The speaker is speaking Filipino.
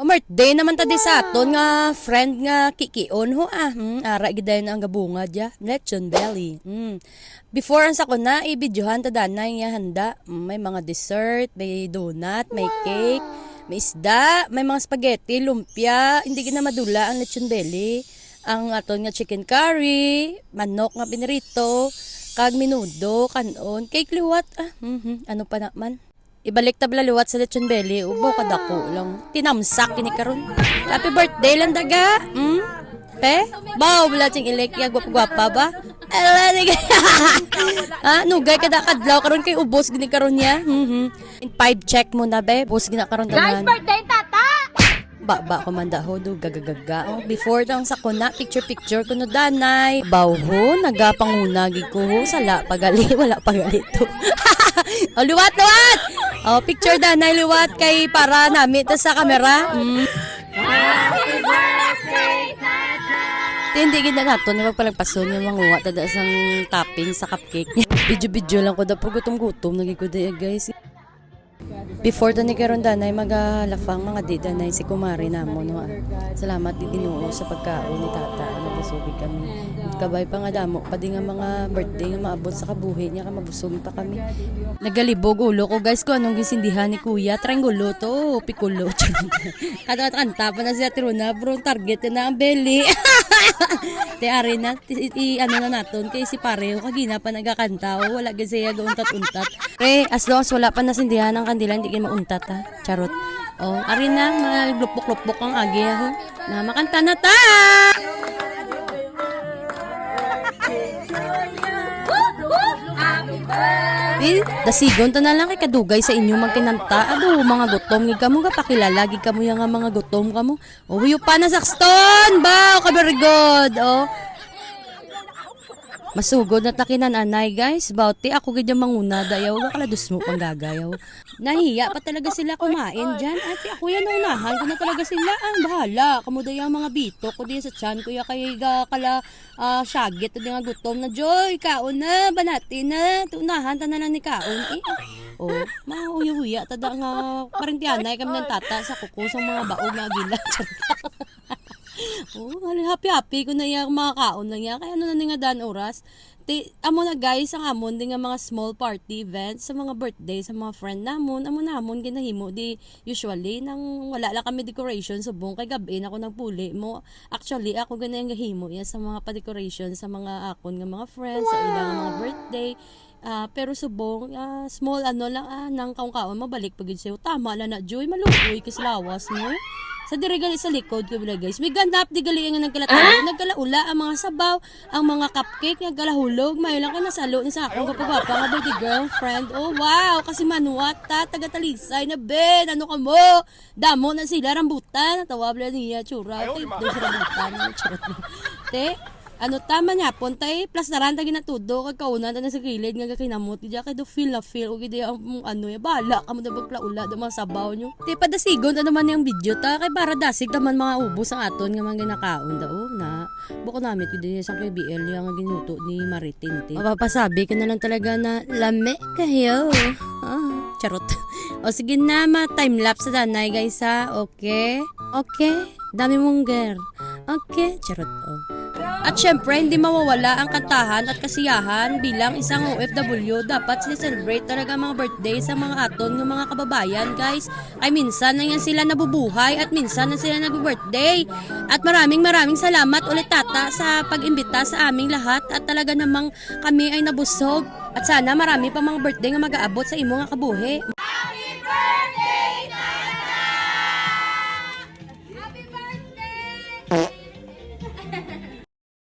Birthday naman ta di sa aton nga friend nga kikion ho ara giday na ang gabunga dia lechon belly. Before ang sako na i-videohan ta danay nga handa. May mga dessert, may donut, may cake, may isda, may mga spaghetti, lumpia, hindi gina madula ang lechon belly. Ang aton nga chicken curry, manok nga pinirito, kag minudo, kanon, cake liwat. Ano pa naman? Ibalik tabla liwat sa lechon belly, ubo kadako lang. Tinamsak kini karon. Happy birthday lang daga. Pe? Baw wala ting ilek ya gwapa ba? Ala ni. Nugay kada kadlaw karon kay ubos gini karon niya. In 5 check mo na be, ubos gina karon tanan. Guys, birthday tata. Ba komanda ho do gagagaga. Before tang sa kuna picture kuno danay. Bawho nagapanguna gid ko ho sala pagali wala pagali to. Liwat. Picture danay liwat kay para nami ta sa kamera. Happy birthday tata. Hindi gid na nato ni magpalagpason yung manguha tada sang topping sa cupcake. Video lang ko da pero gutom naging ko da guys. Before to ni karon danay magalafang mga di danay si kumari namon no. Salamat di Ginoo sa pagkaon ni tata nabusog kami. Kabay pa nga damo pa di nga mga birthday nga maabot sa kabuhi niya ka mabusog pa kami. Nagalibog ulo ko guys ko anong gisindihan ni kuya triangulo to pikulo. Kada kanta pa na siya tiruna bro target na ang belly. Te arena ano na naton kay si pareo kagina pa nagakanta wala gid siya gauntat-untat. Pre as long as wala pa nasindihan ang kandila hindi kayo mauntat ha. Charot. Ari na, mga lupok-lupok ang agi ho. Na makanta na ta! Dasigon ta na lang kay kadugay sa inyo magkinanta. Mga gutom gid kamo pakilala gid kamo yang mga gutom kamo. Huyo pa na sakston ba? Very good. Masugod na takinan anay guys. Bauti ako gid yung manguna dayaw kalados mo pang gagayaw. Nahiya pa talaga sila kumain diyan. Ate ako yan unahan ko na talaga sila. Ang bahala. Kamo dayaw mga bitok ko diyan sa tiyan kuya kay kala syagit di nga gutom na joy. Kaon na banati na. Unahan ta na lang ni kaon. Mauya-uya tada nga parentianay kami ng tata sa kuko sa mga baog nga gila. Happy ko na yung mga kaon na niya. Kaya ano na nga dan oras. Amo na guys, ang amon din nga mga small party events sa mga birthday sa mga friend namon. Amo namon ginahimo di usually nang wala lang kami decoration subong kay gabi na ako nagpuli mo. Actually ako ganang gahimo ya sa mga pa-decoration sa mga akon nga mga friends sa ilang mga birthday. Pero subong small lang nang kaon mabalik pagid sayo. Tama lang na joy maluoy kay lawas mo. Sa dirigali sa likod ko bila guys. May ganap di gali nga nagkalatalo. Nagkalaula ang mga sabaw, ang mga cupcake, nagkalahulog. May lang ka nasalo ni sa akong kapagwapa nga birthday girlfriend. Oh wow, kasi manuwata, taga-talisay na ben. Ano ka mo? Damo na sila rambutan. Natawa bila niya, tsura. Doon sa rambutan. Te, tama niya pontay plus naranda ginatudo kag kaunan ta na sa kilid nga kinamot diya kay do feel o gid ang bala kamo da bagplaula da mga sabaw nyo ti padasigon ta naman yung video ta kay para dasig taman mga ubos ang aton nga mga ginakaon dao na buko namit gid sa kay BL yang ginuto ni Maritin ti mapapasabi ka na lang talaga na lame kayo charot sige na time lapse sa danay guys ha okay dami mong girl okay charot At syempre, hindi mawawala ang kantahan at kasiyahan bilang isang OFW. Dapat celebrate talaga mga birthday sa mga aton ng mga kababayan, guys. Ay minsan na yan sila nabubuhay at minsan na sila nag-birthday. At maraming salamat ulit tata sa pag-imbita sa aming lahat at talaga namang kami ay nabusog. At sana marami pa mga birthday nga mag-aabot sa imo nga kabuhi.